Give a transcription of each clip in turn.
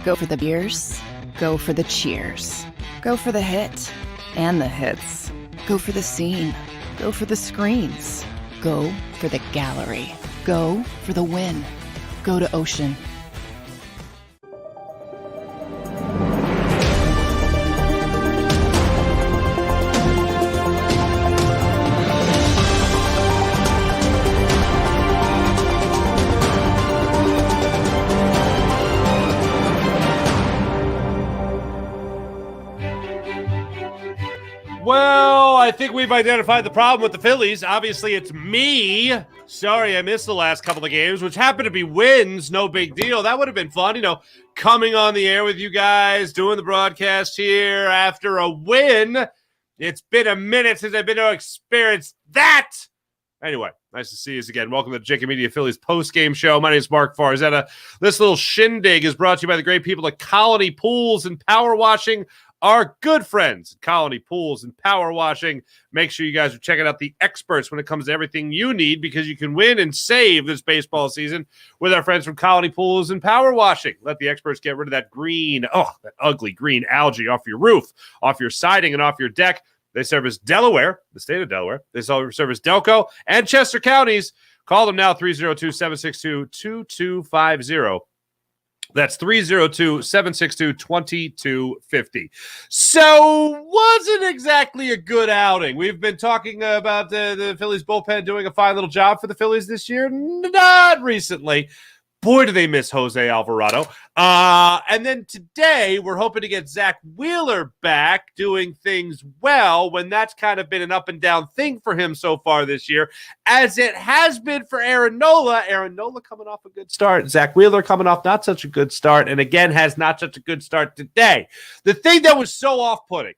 Go for the beers. Go for the cheers. Go for the hit and the hits. Go for the scene. Go for the screens. Go for the gallery. Go for the win. Go to Ocean. Well, I think we've identified the problem with the Phillies. Obviously, it's me. Sorry, I missed the last couple of games, which happened to be wins. No big deal. That would have been fun, coming on the air with you guys, doing the broadcast here after a win. It's been a minute since I've been to experience that. Anyway, nice to see you again. Welcome to the JAKIB Media Phillies postgame show. My name is Marc Farzetta. This little shindig is brought to you by the great people at Colony Pools and Power Washing. Our good friends, Colony Pools and Power Washing. Make sure you guys are checking out the experts when it comes to everything you need, because you can win and save this baseball season with our friends from Colony Pools and Power Washing. Let the experts get rid of that that ugly green algae off your roof, off your siding, and off your deck. They service Delaware, the state of Delaware. They service Delco and Chester counties. Call them now, 302-762-2250. That's 302-762-2250. So, wasn't exactly a good outing. We've been talking about the Phillies bullpen doing a fine little job for the Phillies this year. Not recently. Boy, do they miss Jose Alvarado. And then today, we're hoping to get Zack Wheeler back doing things well, when that's kind of been an up and down thing for him so far this year, as it has been for Aaron Nola. Aaron Nola coming off a good start. Zack Wheeler coming off not such a good start, and again has not such a good start today. The thing that was so off-putting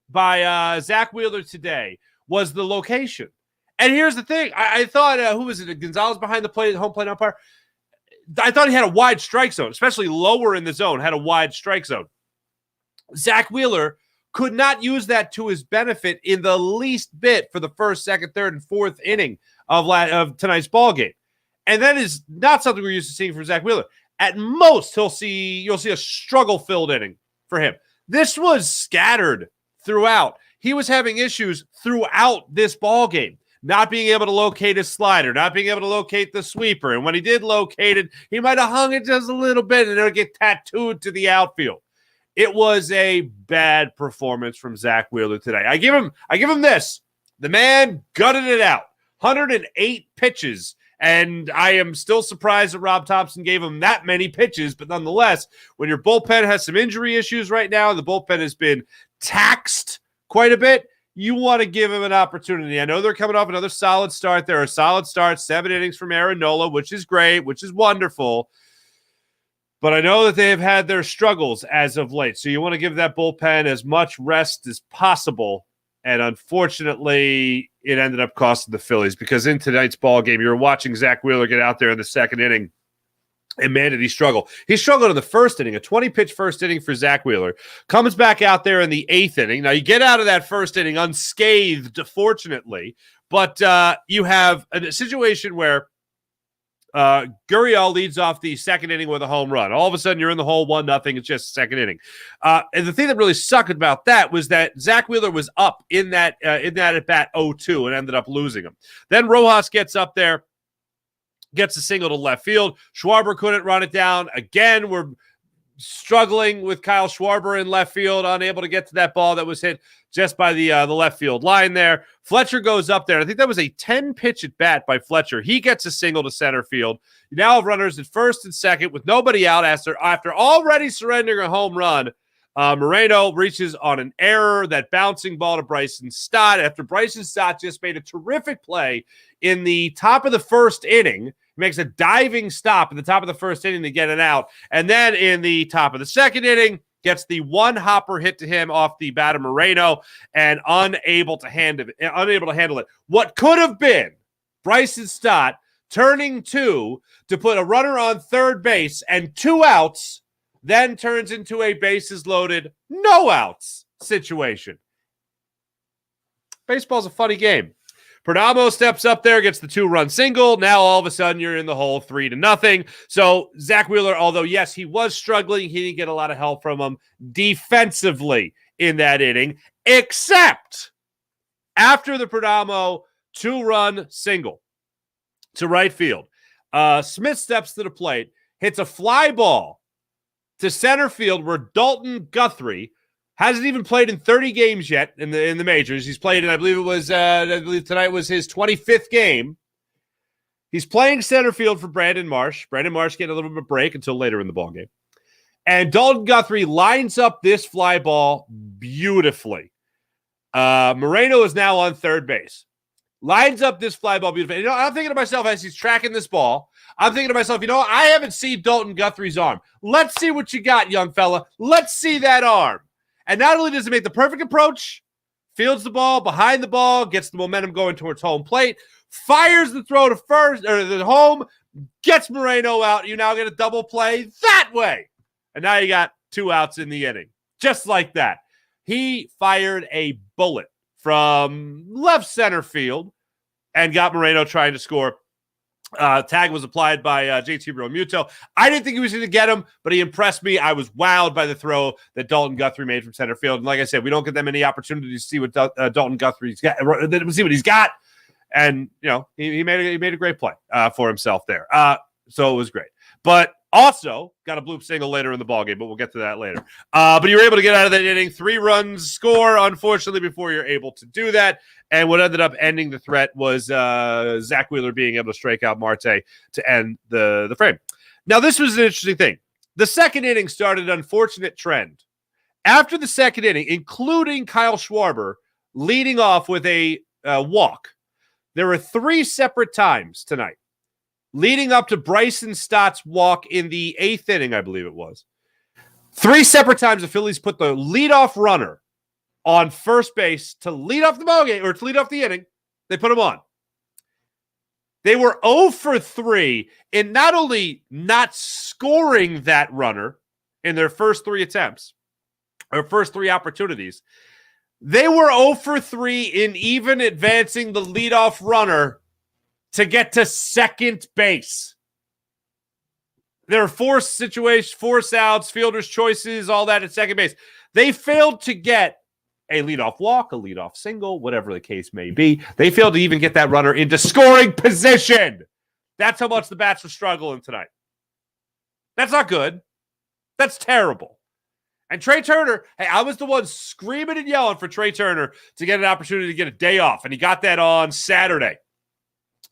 by Zack Wheeler today was the location. And here's the thing. I thought, who was it, Gonzalez behind the plate, home plate umpire? I thought he had a wide strike zone, especially lower in the zone, had a wide strike zone. Zack Wheeler could not use that to his benefit in the least bit for the first, second, third, and fourth inning of tonight's ball game. And that is not something we're used to seeing from Zack Wheeler. At most, you'll see a struggle-filled inning for him. This was scattered throughout. He was having issues throughout this ball game. Not being able to locate his slider, not being able to locate the sweeper. And when he did locate it, he might have hung it just a little bit and it would get tattooed to the outfield. It was a bad performance from Zack Wheeler today. I give him this. The man gutted it out. 108 pitches. And I am still surprised that Rob Thompson gave him that many pitches. But nonetheless, when your bullpen has some injury issues right now, and the bullpen has been taxed quite a bit, you want to give him an opportunity. I know they're coming off another solid start. There are solid starts, 7 innings from Aaron Nola, which is great, which is wonderful. But I know that they have had their struggles as of late. So you want to give that bullpen as much rest as possible. And unfortunately, it ended up costing the Phillies, because in tonight's ball game, you were watching Zack Wheeler get out there in the second inning. And man, did he struggle. He struggled in the first inning, a 20-pitch first inning for Zack Wheeler. Comes back out there in the 8th inning. Now, you get out of that first inning unscathed, fortunately. But you have a situation where Gurriel leads off the second inning with a home run. All of a sudden, you're in the hole 1-0. It's just second inning. And the thing that really sucked about that was that Zack Wheeler was up in that at-bat 0-2 and ended up losing him. Then Rojas gets up there, gets a single to left field. Schwarber couldn't run it down. Again, we're struggling with Kyle Schwarber in left field, unable to get to that ball that was hit just by the left field line there. Fletcher goes up there. I think that was a 10-pitch at bat by Fletcher. He gets a single to center field. You now have runners at first and second with nobody out after already surrendering a home run. Moreno reaches on an error, that bouncing ball to Bryson Stott, after Bryson Stott just made a terrific play in the top of the first inning. He makes a diving stop in the top of the first inning to get it out. And then in the top of the second inning, gets the one hopper hit to him off the bat of Moreno and unable to handle it. What could have been Bryson Stott turning to put a runner on third base and 2 outs, then turns into a bases loaded, no outs situation. Baseball's a funny game. Perdomo steps up there, gets the 2-run single. Now all of a sudden you're in the hole 3-0. So Zach Wheeler, although yes, he was struggling, he didn't get a lot of help from him defensively in that inning, except after the Perdomo 2-run single to right field. Smith steps to the plate, hits a fly ball to center field where Dalton Guthrie hasn't even played in 30 games yet in the majors. He's played in, I believe tonight was his 25th game. He's playing center field for Brandon Marsh. Brandon Marsh getting a little bit of a break until later in the ballgame. And Dalton Guthrie lines up this fly ball beautifully. Moreno is now on third base. Lines up this fly ball beautifully. I'm thinking to myself as he's tracking this ball, I'm thinking to myself, I haven't seen Dalton Guthrie's arm. Let's see what you got, young fella. Let's see that arm. And not only does he make the perfect approach, fields the ball, behind the ball, gets the momentum going towards home plate, fires the throw to first or the home, gets Moreno out. You now get a double play that way. And now you got 2 outs in the inning. Just like that. He fired a bullet from left center field and got Moreno trying to score. Tag was applied by JT Realmuto. I didn't think he was going to get him, but he impressed me. I was wowed by the throw that Dalton Guthrie made from center field. And like I said, we don't get that many opportunities to see what Dalton Guthrie's got. See what he's got. And, he made a great play for himself there. So it was great. But also got a bloop single later in the ballgame, but we'll get to that later. But you were able to get out of that inning. 3 runs score, unfortunately, before you're able to do that. And what ended up ending the threat was Zach Wheeler being able to strike out Marte to end the frame. Now, this was an interesting thing. The second inning started an unfortunate trend. After the second inning, including Kyle Schwarber leading off with a walk, there were 3 separate times tonight leading up to Bryson Stott's walk in the 8th inning, I believe it was. 3 separate times the Phillies put the leadoff runner on first base to lead off the ballgame or to lead off the inning. They put him on. They were 0 for 3 in not only not scoring that runner in their first 3 attempts or first 3 opportunities, they were 0 for 3 in even advancing the leadoff runner to get to second base. There are 4 situations, 4 outs, fielder's choices, all that at second base. They failed to get a leadoff walk, a leadoff single, whatever the case may be. They failed to even get that runner into scoring position. That's how much the bats were struggling tonight. That's not good. That's terrible. And Trey Turner, hey, I was the one screaming and yelling for Trey Turner to get an opportunity to get a day off, and he got that on Saturday.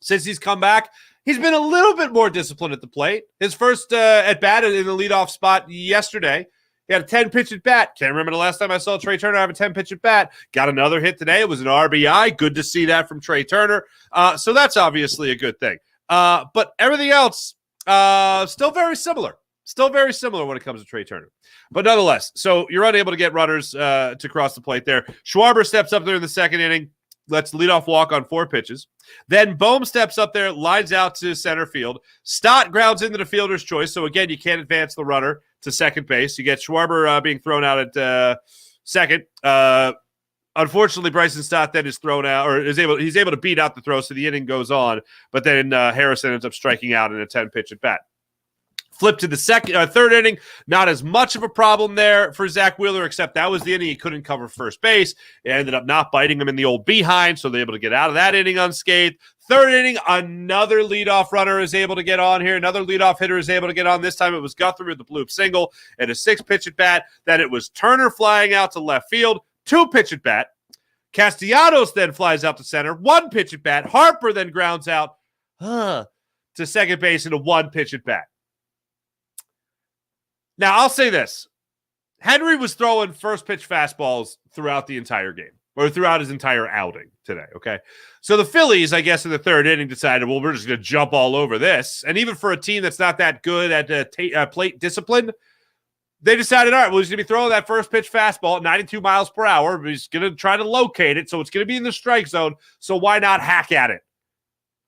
Since he's come back, he's been a little bit more disciplined at the plate. His first at-bat in the leadoff spot yesterday, he had a 10-pitch at-bat. Can't remember the last time I saw Trey Turner have a 10-pitch at-bat. Got another hit today. It was an RBI. Good to see that from Trey Turner. So that's obviously a good thing. But everything else, still very similar. Still very similar when it comes to Trey Turner. But nonetheless, so you're unable to get runners to cross the plate there. Schwarber steps up there in the second inning. Let's lead off walk on 4 pitches. Then Bohm steps up there, lines out to center field. Stott grounds into the fielder's choice. So again, you can't advance the runner to second base. You get Schwarber being thrown out at second. Unfortunately, Bryson Stott then is thrown out, or he's able to beat out the throw, so the inning goes on. But then Harrison ends up striking out in a 10-pitch at bat. Flip to the third inning, not as much of a problem there for Zach Wheeler, except that was the inning he couldn't cover first base. It ended up not biting him in the old behind, so they're able to get out of that inning unscathed. Third inning, another leadoff runner is able to get on here. Another leadoff hitter is able to get on. This time it was Guthrie with the bloop single and a 6-pitch at bat. Then it was Turner flying out to left field, 2-pitch at bat. Castellanos then flies out to center, 1-pitch at bat. Harper then grounds out to second base in a 1-pitch at bat. Now, I'll say this. Henry was throwing first pitch fastballs throughout the entire game, or throughout his entire outing today, okay? So the Phillies, I guess, in the third inning decided, well, we're just going to jump all over this. And even for a team that's not that good at plate discipline, they decided, all right, well, he's going to be throwing that first pitch fastball at 92 miles per hour. He's going to try to locate it, so it's going to be in the strike zone, so why not hack at it?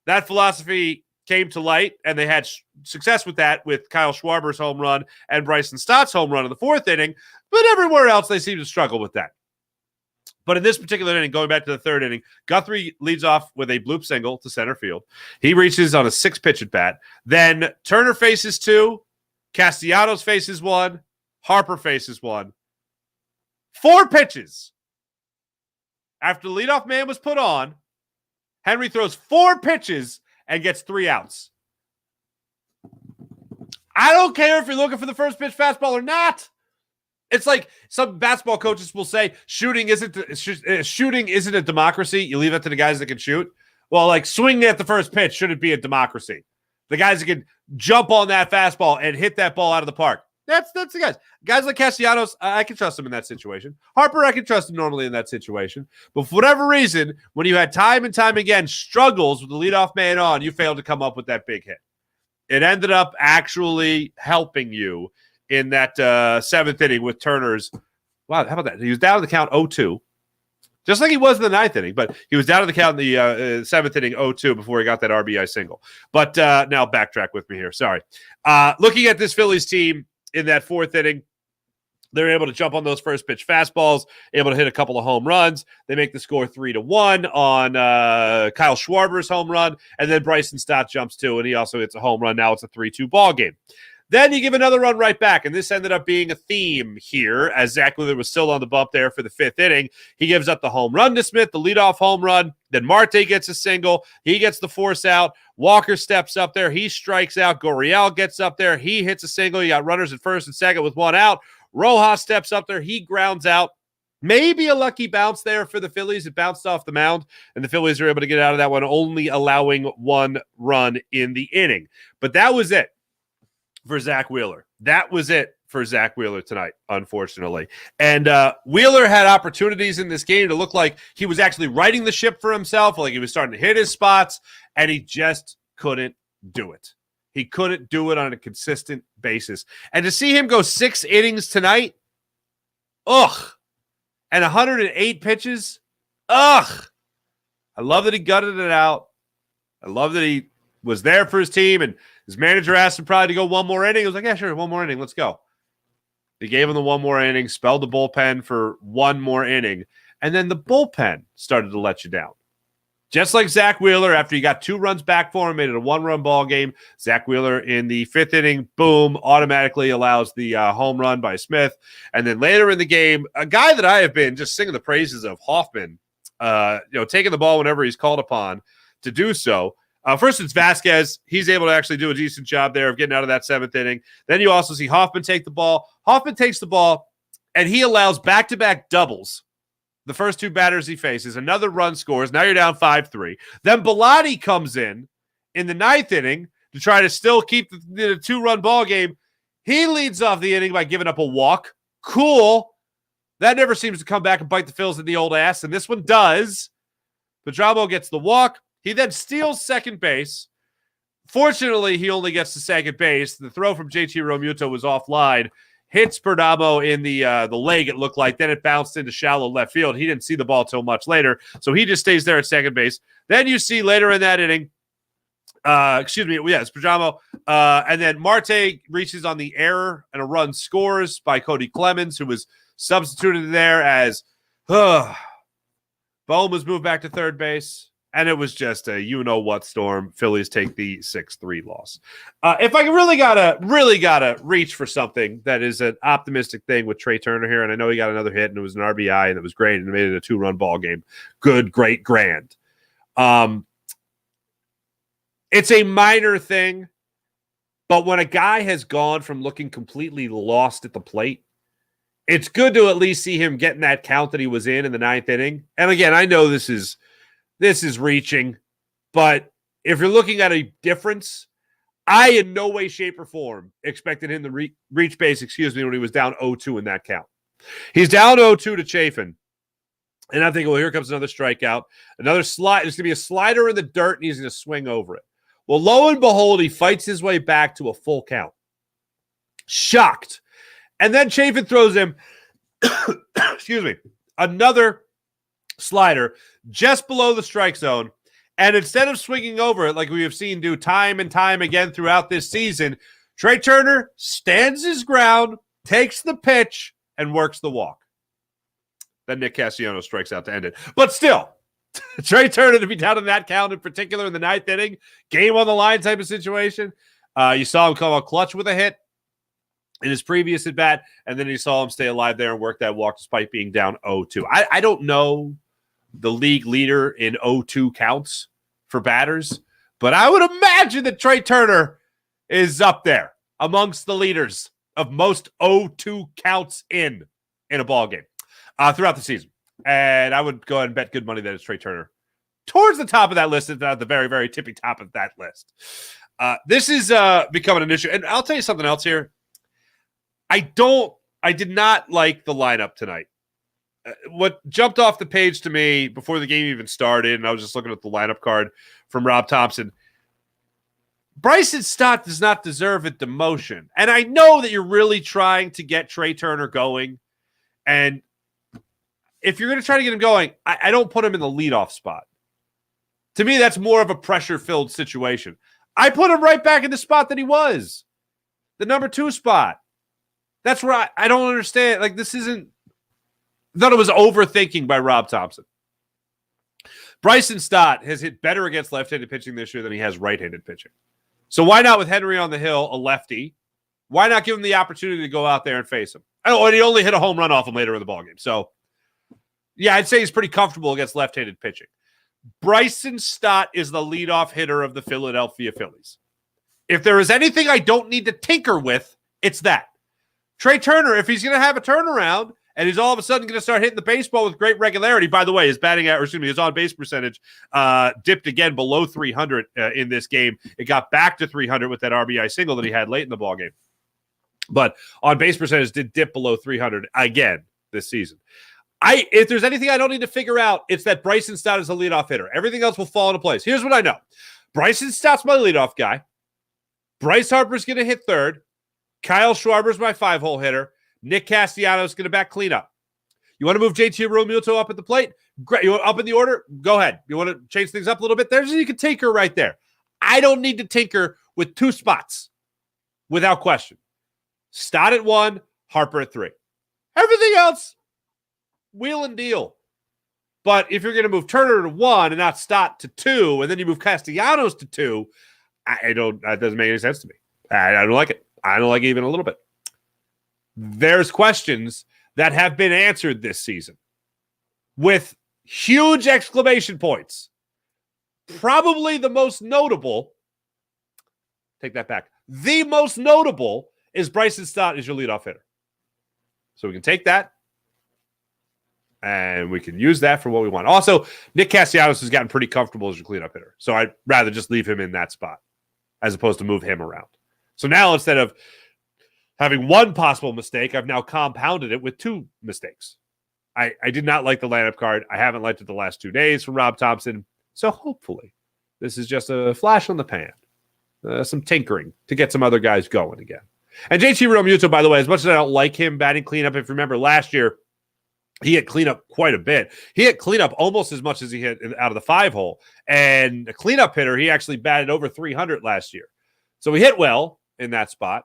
That philosophy came to light, and they had success with that with Kyle Schwarber's home run and Bryson Stott's home run in the 4th inning, but everywhere else they seem to struggle with that. But in this particular inning, going back to the third inning, Guthrie leads off with a bloop single to center field. He reaches on a 6-pitch at bat. Then Turner faces 2. Castellanos faces 1. Harper faces 1. 4 pitches. After the leadoff man was put on, Henry throws 4 pitches and gets 3 outs. I don't care if you're looking for the first pitch fastball or not. It's like some basketball coaches will say shooting isn't a democracy. You leave that to the guys that can shoot. Well, like swinging at the first pitch shouldn't be a democracy. The guys that can jump on that fastball and hit that ball out of the park. That's the guys. Guys like Castellanos, I can trust him in that situation. Harper, I can trust him normally in that situation. But for whatever reason, when you had time and time again struggles with the leadoff man on, you failed to come up with that big hit. It ended up actually helping you in that 7th inning with Turner's. Wow, how about that? He was down to the count 0-2, just like he was in the 9th inning, but he was down to the count in the 7th inning 0-2 before he got that RBI single. But now backtrack with me here. Sorry. Looking at this Phillies team in that 4th inning, they're able to jump on those first pitch fastballs, able to hit a couple of home runs. They make the score 3-1 on Kyle Schwarber's home run, and then Bryson Stott jumps too, and he also hits a home run. Now it's a 3-2 ball game. Then you give another run right back, and this ended up being a theme here as Zach Wheeler was still on the bump there for the 5th inning. He gives up the home run to Smith, the leadoff home run. Then Marte gets a single. He gets the force out. Walker steps up there. He strikes out. Gurriel gets up there. He hits a single. You got runners at first and second with 1 out. Rojas steps up there. He grounds out. Maybe a lucky bounce there for the Phillies. It bounced off the mound, and the Phillies are able to get out of that one, only allowing 1 run in the inning. But that was it for Zach Wheeler. That was it for Zach Wheeler tonight, unfortunately. And Wheeler had opportunities in this game to look like he was actually righting the ship for himself, like he was starting to hit his spots, and he just couldn't do it. He couldn't do it on a consistent basis. And to see him go 6 innings tonight, ugh, and 108 pitches, ugh. I love that he gutted it out. I love that he was there for his team, and his manager asked him probably to go 1 more inning. He was like, yeah, sure, 1 more inning. Let's go. He gave him the 1 more inning, spelled the bullpen for 1 more inning, and then the bullpen started to let you down. Just like Zach Wheeler, after he got 2 runs back for him, made it a 1-run ball game. Zach Wheeler in the 5th inning, boom, automatically allows the home run by Smith. And then later in the game, a guy that I have been just singing the praises of, Hoffman, taking the ball whenever he's called upon to do so. First, it's Vasquez. He's able to actually do a decent job there of getting out of that 7th inning. Then you also see Hoffman take the ball. Hoffman takes the ball, and he allows back-to-back doubles. The first 2 batters he faces, another run scores. Now you're down 5-3. Then Bellotti comes in the 9th inning to try to still keep the 2-run ball game. He leads off the inning by giving up a walk. Cool. That never seems to come back and bite the Phils in the old ass, and this one does. Perdomo gets the walk. He then steals second base. Fortunately, he only gets to second base. The throw from JT Realmuto was offline. Hits Perdomo in the leg, it looked like. Then it bounced into shallow left field. He didn't see the ball till much later, so he just stays there at second base. Then you see later in that inning, it's Perdomo. And then Marte reaches on the error, and a run scores by Cody Clemens, who was substituted there as Bohm was moved back to third base. And it was just a you-know-what storm. Phillies take the 6-3 loss. If I really gotta reach for something that is an optimistic thing with Trey Turner here, and I know he got another hit, and it was an RBI, and it was great, and it made it a 2-run ball game. Good, great, grand. It's a minor thing, but when a guy has gone from looking completely lost at the plate, it's good to at least see him getting that count that he was in the 9th inning. And again, I know this is reaching, but if you're looking at a difference, I in no way, shape, or form expected him to reach base, when he was down 0-2 in that count. He's down 0-2 to Chafin. And I'm thinking, well, here comes another strikeout. Another slide. There's going to be a slider in the dirt, and he's going to swing over it. Well, lo and behold, he fights his way back to a full count. Shocked. And then Chafin throws him, another slider just below the strike zone. And instead of swinging over it like we have seen do time and time again throughout this season, Trey Turner stands his ground, takes the pitch, and works the walk. Then Nick Castellanos strikes out to end it. But still, Trey Turner to be down in that count in particular in the 9th inning, game on the line type of situation. You saw him come out clutch with a hit in his previous at bat, and then you saw him stay alive there and work that walk despite being down 0-2. I don't know the league leader in 0-2 counts for batters, but I would imagine that Trey Turner is up there amongst the leaders of most 0-2 counts in a ball game throughout the season. And I would go ahead and bet good money that it's Trey Turner towards the top of that list, if not the very, very tippy top of that list. This is becoming an issue. And I'll tell you something else here. I did not like the lineup tonight. What jumped off the page to me before the game even started, and I was just looking at the lineup card from Rob Thompson, Bryson Stott does not deserve a demotion. And I know that you're really trying to get Trey Turner going. And if you're going to try to get him going, I don't put him in the leadoff spot. To me, that's more of a pressure-filled situation. I put him right back in the spot that he was, the number 2 spot. That's where I don't understand. Like, this isn't – I thought it was overthinking by Rob Thompson. Bryson Stott has hit better against left-handed pitching this year than he has right-handed pitching. So why not with Henry on the hill, a lefty? Why not give him the opportunity to go out there and face him? Oh, and he only hit a home run off him later in the ballgame. So, yeah, I'd say he's pretty comfortable against left-handed pitching. Bryson Stott is the leadoff hitter of the Philadelphia Phillies. If there is anything I don't need to tinker with, it's that. Trey Turner, if he's going to have a turnaround and he's all of a sudden going to start hitting the baseball with great regularity, by the way, his his on-base percentage dipped again below 300 in this game. It got back to 300 with that RBI single that he had late in the ballgame. But on-base percentage did dip below 300 again this season. If there's anything I don't need to figure out, it's that Bryson Stott is a leadoff hitter. Everything else will fall into place. Here's what I know. Bryson Stott's my leadoff guy. Bryce Harper's going to hit third. Kyle Schwarber's my 5-hole hitter. Nick Castellanos going to back cleanup. You want to move JT Realmuto up at the plate? Great. You want up in the order? Go ahead. You want to change things up a little bit? You can tinker right there. I don't need to tinker with 2 spots without question. Stott at 1, Harper at 3. Everything else, wheel and deal. But if you're going to move Turner to 1 and not Stott to 2, and then you move Castellanos to 2, that doesn't make any sense to me. I don't like it. I don't like it even a little bit. There's questions that have been answered this season with huge exclamation points. Probably the most notable, take that back, the most notable is Bryson Stott as your leadoff hitter. So we can take that and we can use that for what we want. Also, Nick Castellanos has gotten pretty comfortable as your cleanup hitter. So I'd rather just leave him in that spot as opposed to move him around. So now instead of having one possible mistake, I've now compounded it with 2 mistakes. I did not like the lineup card. I haven't liked it the last 2 days from Rob Thompson. So hopefully this is just a flash on the pan, some tinkering to get some other guys going again. And JT Realmuto, by the way, as much as I don't like him batting cleanup, if you remember last year, he hit cleanup quite a bit. He hit cleanup almost as much as he hit out of the 5-hole. And a cleanup hitter, he actually batted over 300 last year. So he hit well in that spot.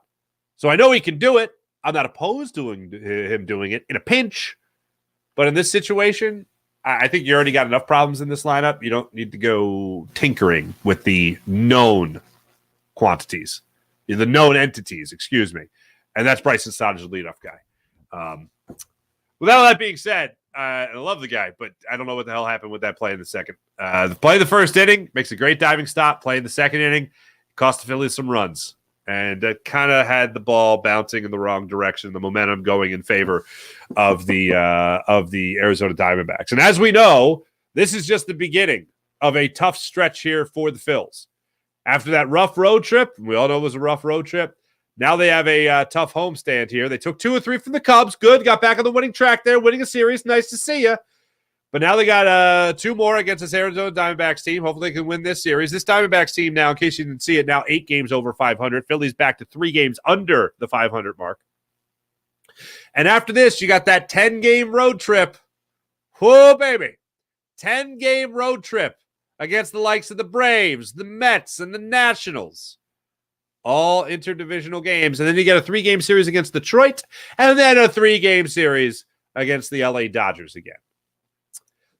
So I know he can do it. I'm not opposed to him doing it in a pinch. But in this situation, I think you already got enough problems in this lineup. You don't need to go tinkering with the known quantities, the known entities, excuse me. And that's Bryson Stott as a leadoff guy. With all that being said, I love the guy, but I don't know what the hell happened with that play in the second. The play in the first inning makes a great diving stop. Play in the second inning cost the Phillies some runs. And it kind of had the ball bouncing in the wrong direction, the momentum going in favor of the Arizona Diamondbacks. And as we know, this is just the beginning of a tough stretch here for the Phils. After that rough road trip, we all know it was a rough road trip, now they have a tough homestand here. They took 2 or 3 from the Cubs. Good, got back on the winning track there, winning a series. Nice to see you. But now they got 2 more against this Arizona Diamondbacks team. Hopefully they can win this series. This Diamondbacks team now, in case you didn't see it, now 8 games over 500. Phillies back to 3 games under the 500 mark. And after this, you got that 10-game road trip. Whoa, baby. 10-game road trip against the likes of the Braves, the Mets, and the Nationals. All interdivisional games. And then you get a 3-game series against Detroit, and then a 3-game series against the LA Dodgers again.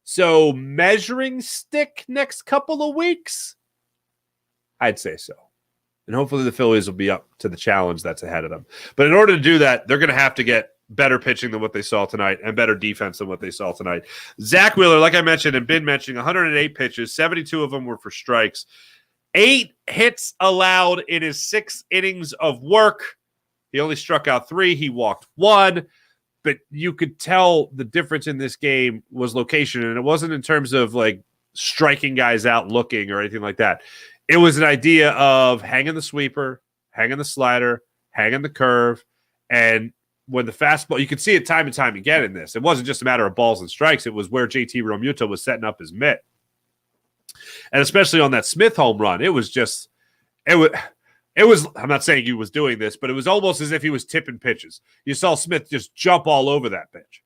So measuring stick next couple of weeks? I'd say so. And hopefully the Phillies will be up to the challenge that's ahead of them. But in order to do that, they're going to have to get better pitching than what they saw tonight and better defense than what they saw tonight. Zach Wheeler, like I mentioned and been mentioning, 108 pitches, 72 of them were for strikes. 8 hits allowed in his 6 innings of work. He only struck out 3. He walked 1. But you could tell the difference in this game was location. And it wasn't in terms of like striking guys out looking or anything like that. It was an idea of hanging the sweeper, hanging the slider, hanging the curve. And when the fastball, you could see it time and time again in this. It wasn't just a matter of balls and strikes. It was where JT Realmuto was setting up his mitt. And especially on that Smith home run, it was, I'm not saying he was doing this, but it was almost as if he was tipping pitches. You saw Smith just jump all over that pitch.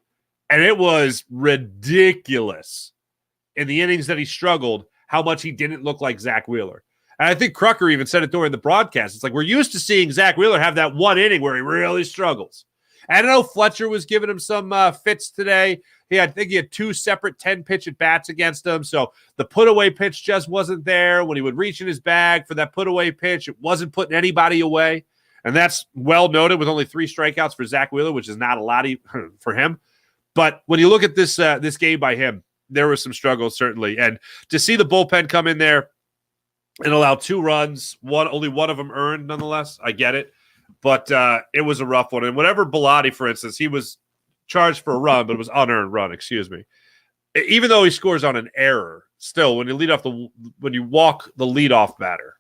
And it was ridiculous in the innings that he struggled, how much he didn't look like Zach Wheeler. And I think Crucker even said it during the broadcast. It's like we're used to seeing Zach Wheeler have that one inning where he really struggles. And I know Fletcher was giving him some fits today. I think he had 2 separate 10-pitch at-bats against him. So the put-away pitch just wasn't there. When he would reach in his bag for that put-away pitch, it wasn't putting anybody away. And that's well noted with only 3 strikeouts for Zach Wheeler, which is not a lot for him. But when you look at this game by him, there was some struggles, certainly. And to see the bullpen come in there and allow 2 runs, only one of them earned, nonetheless, I get it. But it was a rough one. And whatever Bilotti, for instance, he was charged for a run, but it was unearned run, excuse me. Even though he scores on an error, still, when you walk the leadoff batter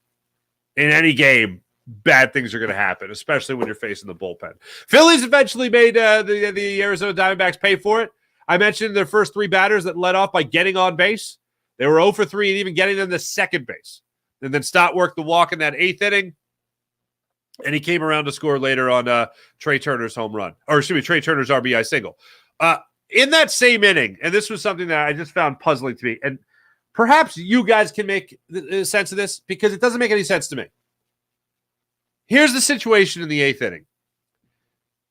in any game, bad things are going to happen, especially when you're facing the bullpen. Phillies eventually made the Arizona Diamondbacks pay for it. I mentioned their first 3 batters that led off by getting on base. They were 0 for 3 and even getting them to second base. And then Stott worked the walk in that 8th inning. And he came around to score later on Trey Turner's home run. Or excuse me, Trey Turner's RBI single. In that same inning, and this was something that I just found puzzling to me, and perhaps you guys can make sense of this because it doesn't make any sense to me. Here's the situation in the 8th inning.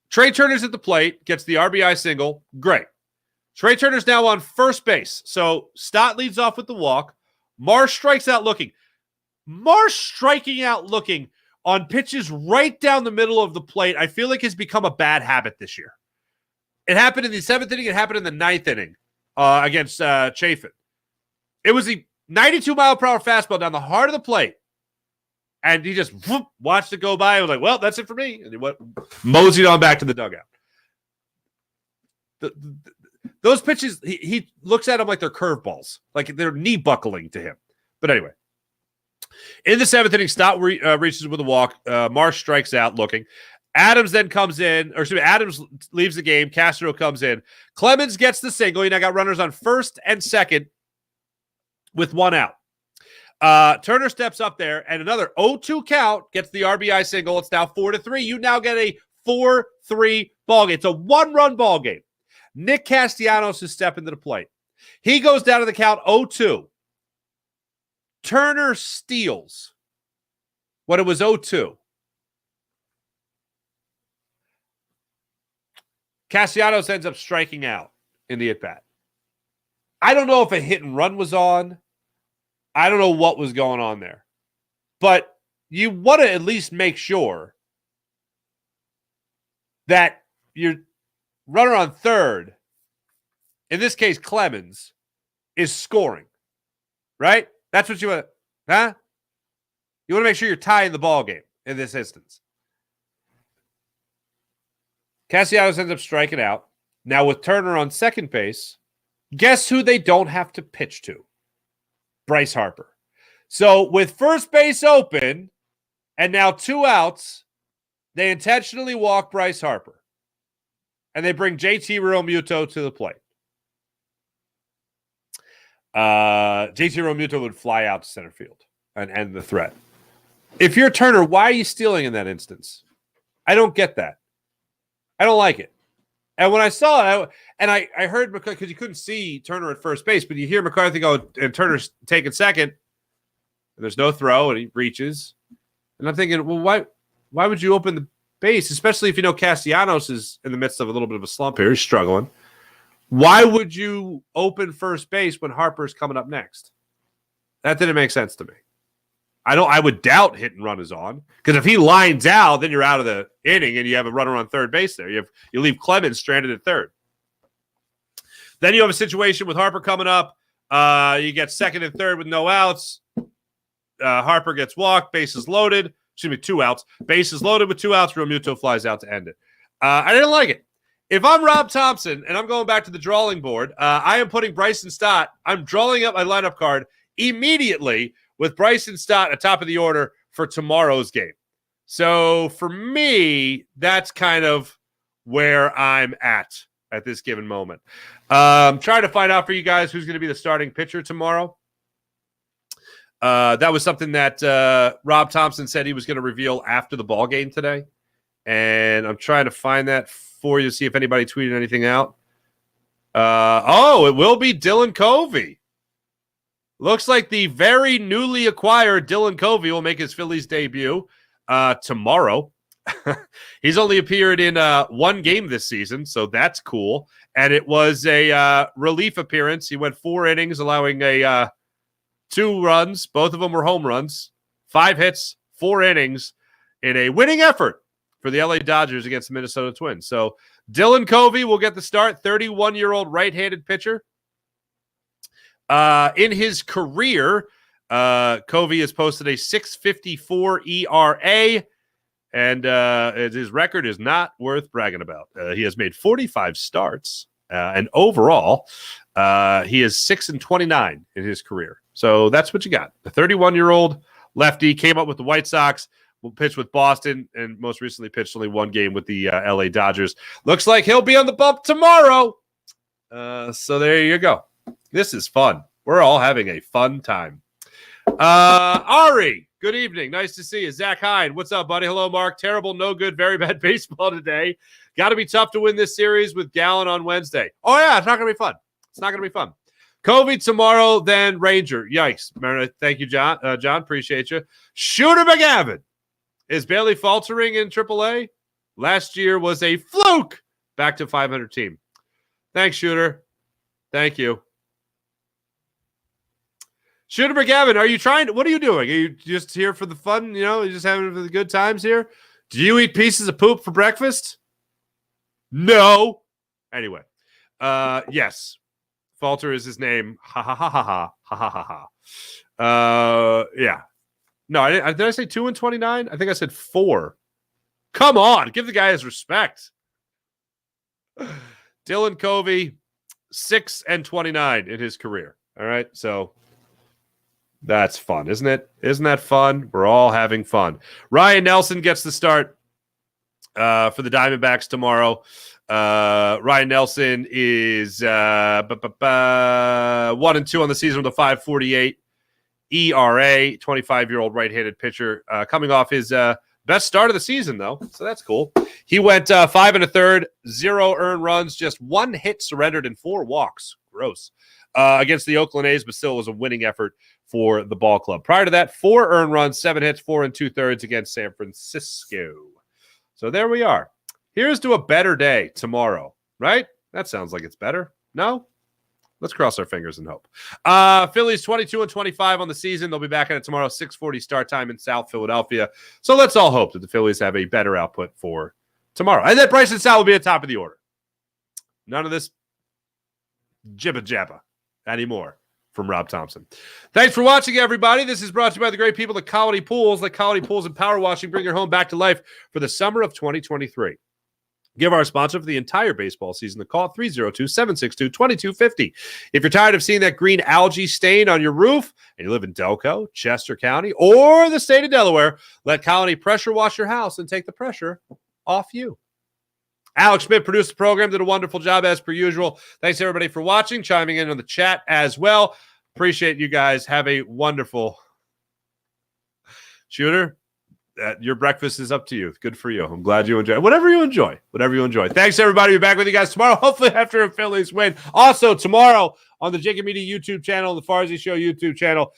Trey Turner's at the plate, gets the RBI single. Great. Trey Turner's now on first base. So Stott leads off with the walk. Marsh strikes out looking. Marsh striking out looking on pitches right down the middle of the plate, I feel like has become a bad habit this year. It happened in the 7th inning. It happened in the 9th inning against Chafin. It was the 92-mile-per-hour fastball down the heart of the plate. And he just watched it go by. I was like, well, that's it for me. And he moseyed on back to the dugout. Those pitches, he looks at them like they're curveballs. Like they're knee buckling to him. But anyway. In the 7th inning, Stott reaches with a walk. Marsh strikes out looking. Adams then comes in, Adams leaves the game. Castro comes in. Clemens gets the single. He now got runners on first and second with 1 out. Turner steps up there, and another 0-2 count gets the RBI single. It's now 4-3. You now get a 4-3 ball game. It's a 1-run ball game. Nick Castellanos is stepping to the plate. He goes down to the count 0-2. Turner steals when it was 0-2. Castellanos ends up striking out in the at-bat. I don't know if a hit and run was on. I don't know what was going on there. But you want to at least make sure that your runner on third, in this case Clemens, is scoring. Right? That's what you want, huh? You want to make sure you're tying the ball game in this instance. Castellanos ends up striking out. Now with Turner on second base, guess who they don't have to pitch to? Bryce Harper. So with first base open and now 2 outs, they intentionally walk Bryce Harper. And they bring JT Realmuto to the plate. JT Realmuto would fly out to center field and end the threat. If you're Turner, why are you stealing in that instance? I don't get that. I don't like it. And when I saw it, and I heard McCarthy, because you couldn't see Turner at first base, but you hear McCarthy go, and Turner's taking second, and there's no throw, and he reaches. And I'm thinking, well, why would you open the base, especially if you know Castellanos is in the midst of a little bit of a slump here. He's struggling. Why would you open first base when Harper's coming up next? That didn't make sense to me. I would doubt hit and run is on, because if he lines out, then you're out of the inning and you have a runner on third base there. You leave Clemens stranded at third. Then you have a situation with Harper coming up. You get second and third with no outs. Harper gets walked, bases loaded. Excuse me, 2 outs. Bases loaded with 2 outs. Real Muto flies out to end it. I didn't like it. If I'm Rob Thompson and I'm going back to the drawing board, I am putting Bryson Stott. I'm drawing up my lineup card immediately with Bryson Stott at top of the order for tomorrow's game. So for me, that's kind of where I'm at this given moment. Trying to find out for you guys who's going to be the starting pitcher tomorrow. That was something that Rob Thompson said he was going to reveal after the ball game today. And I'm trying to find that for you to see if anybody tweeted anything out. It will be Dylan Covey. Looks like the very newly acquired Dylan Covey will make his Phillies debut tomorrow. He's only appeared in 1 game this season, so that's cool. And it was a relief appearance. He went 4 innings, allowing 2 runs. Both of them were home runs. 5 hits, 4 innings in a winning effort for the LA Dodgers against the Minnesota Twins. So Dylan Covey will get the start, 31-year-old right-handed pitcher. In his career, Covey has posted a 6.54 ERA, and his record is not worth bragging about. He has made 45 starts, and overall, he is 6-29 in his career. So that's what you got. The 31-year-old lefty came up with the White Sox, will pitch with Boston, and most recently pitched only 1 game with the LA Dodgers. Looks like he'll be on the bump tomorrow. So there you go. This is fun. We're all having a fun time. Ari, good evening. Nice to see you. Zach Hine, what's up, buddy? Hello, Mark. Terrible, no good, very bad baseball today. Got to be tough to win this series with Gallen on Wednesday. Oh, yeah, it's not going to be fun. It's not going to be fun. Covey tomorrow, then Ranger. Yikes. Thank you, John. John, appreciate you. Shooter McGavin. Is Bailey faltering in AAA? Last year was a fluke. Back to 500 team. Thanks, Shooter. Thank you. Shooter McGavin, what are you doing? Are you just here for the fun? You're just having the good times here? Do you eat pieces of poop for breakfast? No. Anyway, yes. Falter is his name. Ha ha ha ha ha ha ha ha. Yeah. No, did I say 2-29? I think I said 4. Come on, give the guy his respect. Dylan Covey, 6-29 in his career. All right, so that's fun, isn't it? Isn't that fun? We're all having fun. Ryan Nelson gets the start for the Diamondbacks tomorrow. Ryan Nelson is 1-2 on the season with a 5.48 ERA. 25-year-old right-handed pitcher coming off his best start of the season, though, so that's cool. He went 5 1/3, 0 earned runs, just 1 hit surrendered and 4 walks. Gross. Against the Oakland A's, but still was a winning effort for the ball club. Prior to that, 4 earned runs, 7 hits, 4 2/3 against San Francisco. So there we are. Here's to a better day tomorrow, right? That sounds like it's better. No? Let's cross our fingers and hope. Phillies 22-25 on the season. They'll be back at it tomorrow, 6:40 start time in South Philadelphia. So let's all hope that the Phillies have a better output for tomorrow. And that Bryson Stott will be at top of the order. None of this jibba-jabba anymore from Rob Thompson. Thanks for watching, everybody. This is brought to you by the great people at Colony Pools. Like Colony Pools and Power Washing, bring your home back to life for the summer of 2023. Give our sponsor for the entire baseball season a call at 302-762-2250. If you're tired of seeing that green algae stain on your roof and you live in Delco, Chester County, or the state of Delaware, let Colony pressure wash your house and take the pressure off you. Alex Smith produced the program, did a wonderful job as per usual. Thanks, everybody, for watching, chiming in on the chat as well. Appreciate you guys. Have a wonderful Shooter. Your breakfast is up to you. Good for you. I'm glad you enjoy. Whatever you enjoy. Thanks, everybody. We'll be back with you guys tomorrow, hopefully after a Phillies win. Also, tomorrow on the JAKIB Media YouTube channel, the Farzy Show YouTube channel,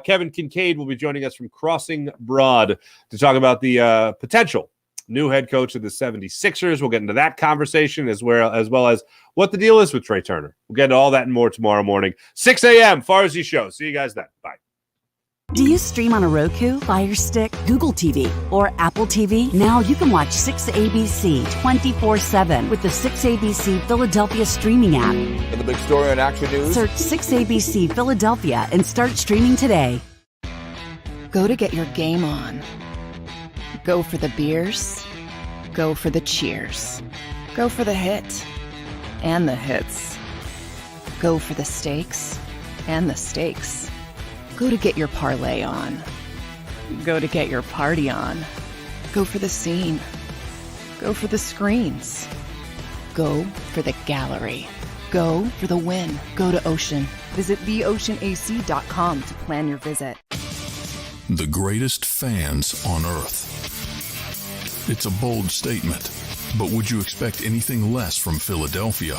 Kevin Kincaid will be joining us from Crossing Broad to talk about the potential new head coach of the 76ers. We'll get into that conversation as well as what the deal is with Trey Turner. We'll get into all that and more tomorrow morning, 6 a.m. Farzy Show. See you guys then. Bye. Do you stream on a Roku, Fire Stick, Google TV, or Apple TV? Now you can watch 6ABC 24/7 with the 6ABC Philadelphia streaming app. And the big story on Action News? Search 6ABC Philadelphia and start streaming today. Go to get your game on. Go for the beers. Go for the cheers. Go for the hit and the hits. Go for the stakes and the stakes. Go to get your parlay on. Go to get your party on. Go for the scene. Go for the screens. Go for the gallery. Go for the win. Go to Ocean. Visit theoceanac.com to plan your visit. The greatest fans on earth. It's a bold statement, but would you expect anything less from Philadelphia?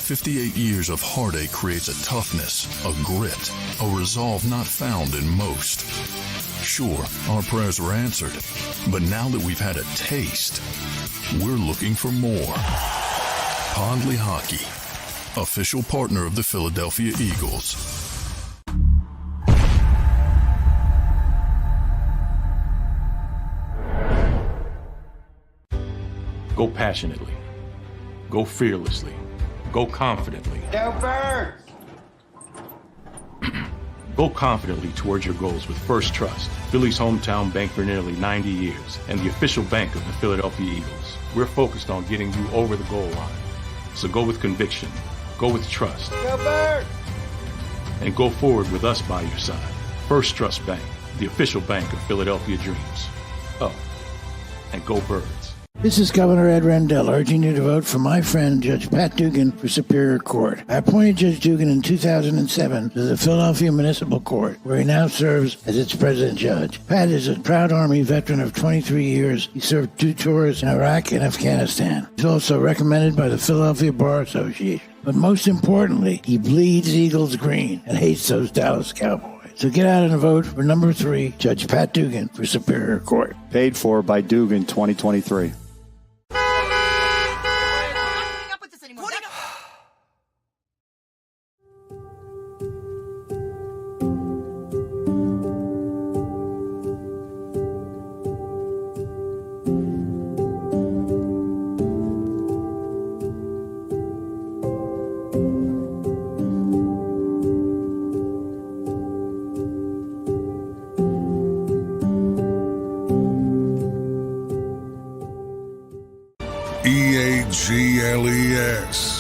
58 years of heartache creates a toughness, a grit, a resolve not found in most. Sure, our prayers were answered, but now that we've had a taste, we're looking for more. Pondley Hockey, official partner of the Philadelphia Eagles. Go passionately. Go fearlessly. Go confidently. Go Birds! Go confidently towards your goals with First Trust, Philly's hometown bank for nearly 90 years, and the official bank of the Philadelphia Eagles. We're focused on getting you over the goal line. So go with conviction, go with trust, Go Birds! and go forward with us by your side. First Trust Bank, the official bank of Philadelphia dreams. Oh, and go Birds. This is Governor Ed Rendell urging you to vote for my friend Judge Pat Dugan for Superior Court. I appointed Judge Dugan in 2007 to the Philadelphia Municipal Court, where he now serves as its president judge. Pat is a proud Army veteran of 23 years. He served 2 tours in Iraq and Afghanistan. He's also recommended by the Philadelphia Bar Association. But most importantly, he bleeds Eagles green and hates those Dallas Cowboys. So get out and vote for number 3, Judge Pat Dugan for Superior Court. Paid for by Dugan 2023. EAGLEX.